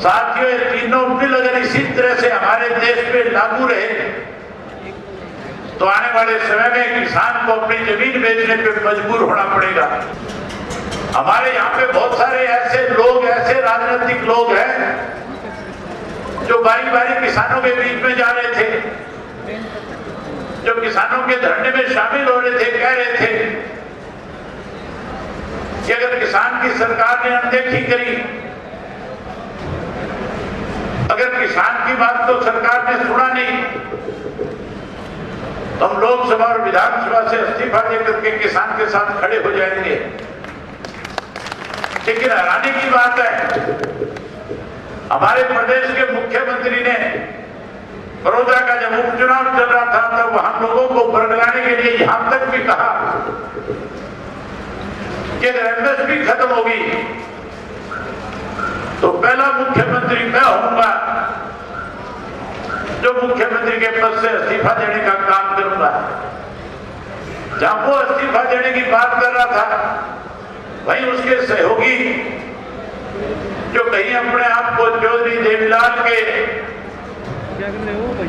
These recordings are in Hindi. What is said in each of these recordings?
साथियों, ये तीनों बिल अगर इसी तरह से हमारे देश पे लागू रहे तो आने वाले समय में किसान को अपनी जमीन बेचने पे मजबूर होना पड़ेगा। हमारे यहाँ पे बहुत सारे ऐसे लोग, ऐसे राजनीतिक लोग हैं जो बारी बारी किसानों के बीच में जा रहे थे, जो किसानों के धरने में शामिल हो रहे थे, कह रहे थे कि अगर किसान की सरकार ने अनदेखी करी, अगर किसान की बात तो सरकार ने सुना नहीं, तो हम लोकसभा और विधानसभा से इस्तीफा देकर के किसान के साथ खड़े हो जाएंगे। लेकिन हैरानी की बात है, हमारे प्रदेश के मुख्यमंत्री ने बड़ौदा का जब उपचुनाव चल रहा था तब वहां लोगों को बरगलाने के लिए यहां तक भी कहा कि अगर एमएसपी खत्म होगी तो पहला मुख्यमंत्री मैं होऊंगा जो मुख्यमंत्री के पद से इस्तीफा देने का काम करूंगा। जहां वो इस्तीफा देने की बात कर रहा था, वहीं उसके सहयोगी जो कहीं अपने आप को चौधरी देवीलाल के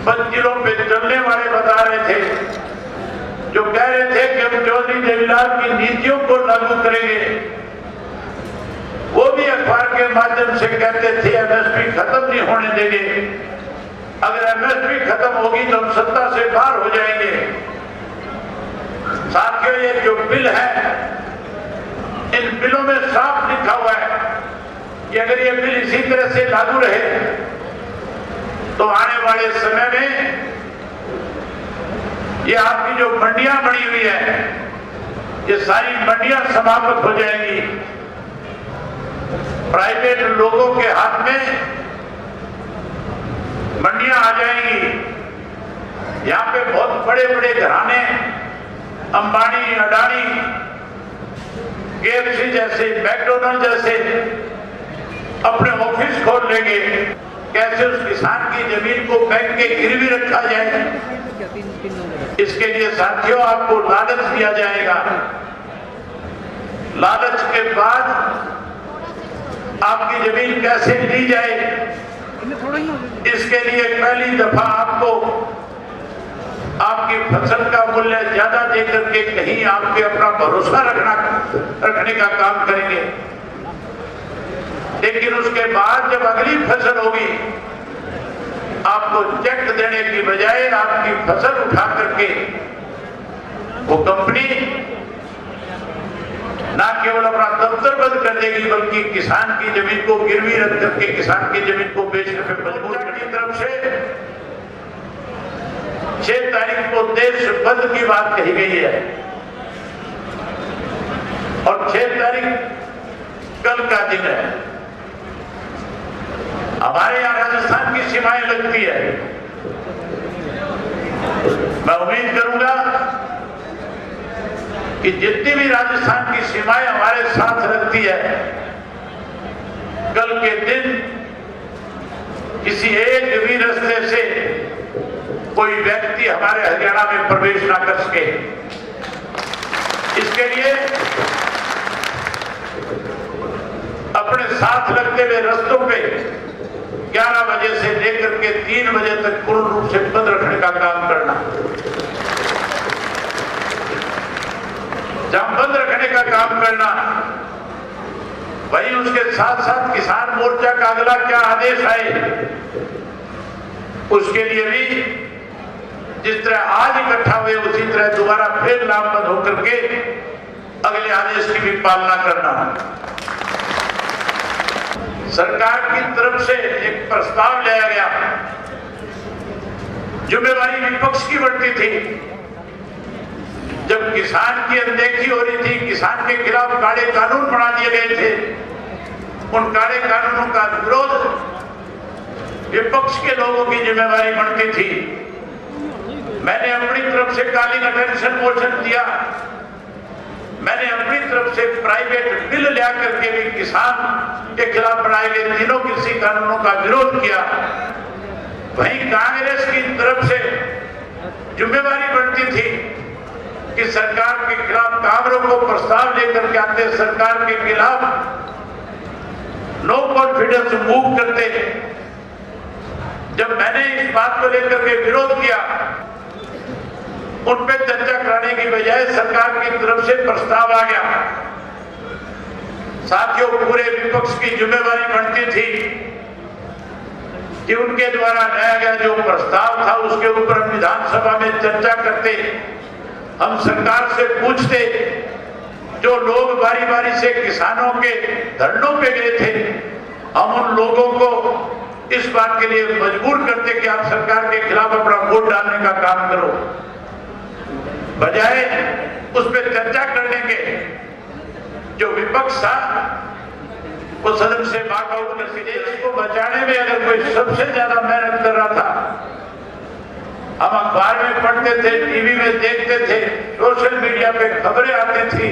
मंजिलों पे चलने वाले बता रहे थे, जो कह रहे थे कि हम चौधरी देवीलाल की नीतियों को लागू करेंगे, वो भी अखबार के माध्यम से कहते थे एमएसपी खत्म नहीं होने देंगे, अगर एमएसपी खत्म होगी तो हम सत्ता से बाहर हो जाएंगे। साथियों, ये जो बिल है, इन बिलों में साफ लिखा हुआ है कि अगर ये बिल इसी तरह से लागू रहे तो आने वाले समय में ये आपकी जो मंडियां बनी हुई है, ये सारी मंडियां समाप्त हो जाएंगी, प्राइवेट लोगों के हाथ में मंडियां आ जाएंगी। यहाँ पे बहुत बड़े बड़े घराने, अंबानी, अडानी, केएफसी जैसे, मैकडोनल्ड जैसे अपने ऑफिस खोल लेंगे। कैसे उस किसान की जमीन को बैंक के गिरवी रखा जाए, इसके लिए साथियों आपको लालच दिया जाएगा। लालच के बाद आपकी जमीन कैसे ली जाए, इसके लिए पहली दफा आपको आपकी फसल का मूल्य ज्यादा देकर के कहीं आपके अपना भरोसा रखने का काम करेंगे। लेकिन उसके बाद जब अगली फसल होगी, आपको चेक देने की बजाय आपकी फसल उठा करके वो कंपनी ना केवल अपना दफ्तर बंद कर देगी, बल्कि किसान की जमीन को गिरवी रख करके किसान की जमीन को बेचने पर मजबूर की तरफ से 6 तारीख को देश बंद की बात कही गई है और 6 तारीख कल का दिन है। हमारे यहाँ राजस्थान की सीमाएं लगती है। मैं उम्मीद करूंगा कि जितनी भी राजस्थान की सीमाएं हमारे साथ रखती है, कल के दिन किसी एक भी रास्ते से कोई व्यक्ति हमारे हरियाणा में प्रवेश ना कर सके। इसके लिए अपने साथ लगते हुए रास्तों पे 11 बजे से लेकर के 3 बजे तक पूर्ण रूप से बंद रखने का काम करना। जहां बंद रखने का काम करना, वहीं उसके साथ साथ किसान मोर्चा का अगला क्या आदेश आए, उसके लिए भी जिस तरह आज इकट्ठा हुए उसी तरह दोबारा फिर लामबंद होकर के अगले आदेश की भी पालना करना। सरकार की तरफ से एक प्रस्ताव लाया गया, जिम्मेवारी विपक्ष की बढ़ती थी। जब किसान की अनदेखी हो रही थी, किसान के खिलाफ काले कानून बना दिए गए थे, उन काले कानूनों का विरोध विपक्ष के लोगों की जिम्मेवारी बनती थी। मैंने अपनी तरफ से कॉलिंग अटेंशन मोशन दिया, मैंने अपनी तरफ से प्राइवेट बिल ला करके भी किसान के खिलाफ बनाए गए तीनों कृषि कानूनों का विरोध किया। वहीं कांग्रेस की तरफ से जिम्मेवारी बनती थी कि सरकार के खिलाफ कांग्रेस को प्रस्ताव लेकर के आते, सरकार के खिलाफ नो कॉन्फिडेंस मूव करते, जब मैंने इस बात को लेकर के विरोध किया, उन पे चर्चा कराने की बजाय सरकार की तरफ से प्रस्ताव आ गया। साथियों, पूरे विपक्ष की जिम्मेवारी बनती थी कि उनके द्वारा लाया गया जो प्रस्ताव था उसके ऊपर हम विधानसभा में चर्चा करते, हम सरकार से पूछते। जो लोग बारी बारी से किसानों के धरनों पे गए थे, हम उन लोगों को इस बात के लिए मजबूर करते कि आप सरकार के खिलाफ अपना वोट डालने का काम करो, बजाय उस पर चर्चा करने के। जो विपक्ष था वो सदन से वॉकआउट करके देश को बचाने में अगर कोई सबसे ज्यादा मेहनत कर रहा था, हम अखबार में पढ़ते थे, टीवी में देखते थे, सोशल मीडिया पे खबरें आती थी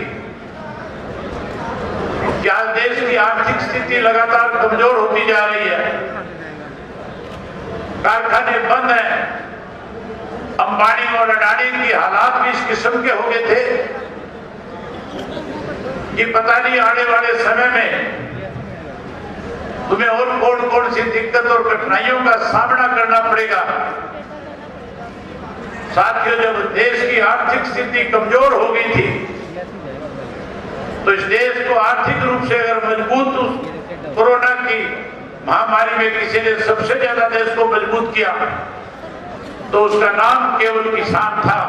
कि आज देश की आर्थिक स्थिति लगातार कमजोर होती जा रही है, कारखाने बंद हैं, अंबानी और अडानी की हालात भी इस किस्म के हो गए थे कि पता नहीं आने वाले समय में तुम्हें और कौन कौन सी दिक्कत और कठिनाइयों का सामना करना पड़ेगा। साथियों, जब देश की आर्थिक स्थिति कमजोर हो गई थी तो इस देश को आर्थिक रूप से अगर मजबूत, कोरोना की महामारी में किसी ने सबसे ज्यादा देश को मजबूत किया तो उसका नाम केवल किसान था।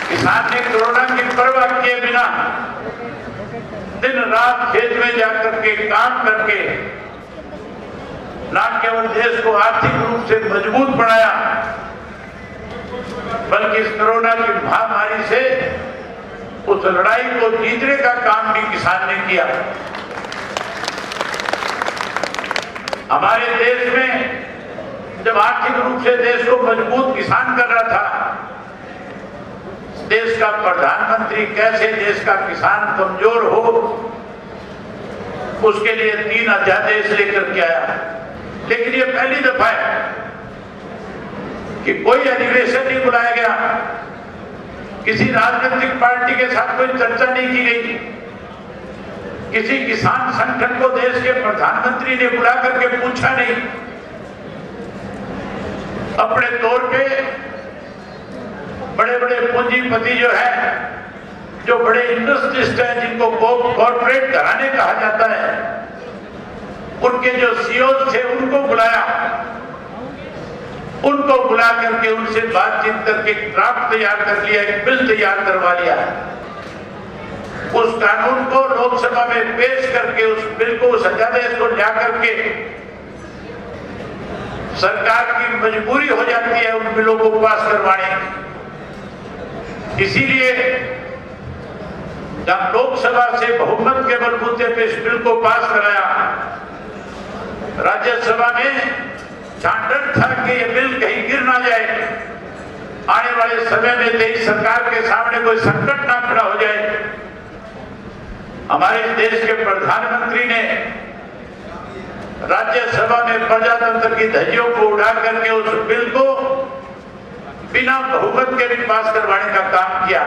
किसान ने कोरोना की परवाह किए बिना दिन रात खेत में जाकर के काम करके न केवल देश को आर्थिक रूप से मजबूत बनाया, बल्कि इस कोरोना की महामारी से उस लड़ाई को जीतने का काम भी किसान ने किया। हमारे देश में जब आर्थिक रूप से देश को मजबूत किसान कर रहा था, देश का प्रधानमंत्री कैसे देश का किसान कमजोर हो उसके लिए 3 अध्यादेश लेकर के आया। लेकिन ये पहली दफा है कि कोई अधिवेशन नहीं बुलाया गया, किसी राजनीतिक पार्टी के साथ कोई चर्चा नहीं की गई, किसी किसान संगठन को देश के प्रधानमंत्री ने बुला करके पूछा नहीं। अपने तौर पे बड़े बड़े पूंजीपति जो है, जो बड़े इंडस्ट्रिस्ट हैं, जिनको कॉर्पोरेट घराने कहा जाता है, उनके जो सीईओ थे उनको बुलाया, उनको बुला करके उनसे बातचीत करके ड्राफ्ट तैयार कर लिया, एक बिल तैयार करवा लिया। उस कानून को लोकसभा में पेश करके उस बिल को, उस अध्यादेश को ला करके सरकार की मजबूरी हो जाती है उन बिलों को पास करवाने। इसीलिए जब लोकसभा से बहुमत के बलबूते पे इस बिल को पास कराया, राज्यसभा में जहां डर था कि ये बिल कहीं गिर ना जाए, आने वाले समय में देश सरकार के सामने कोई संकट ना खड़ा हो जाए, हमारे देश के प्रधानमंत्री ने राज्यसभा में प्रजातंत्र की धज्जियों को उड़ा करके उस बिल को बिना बहुमत के भी पास करवाने का काम किया।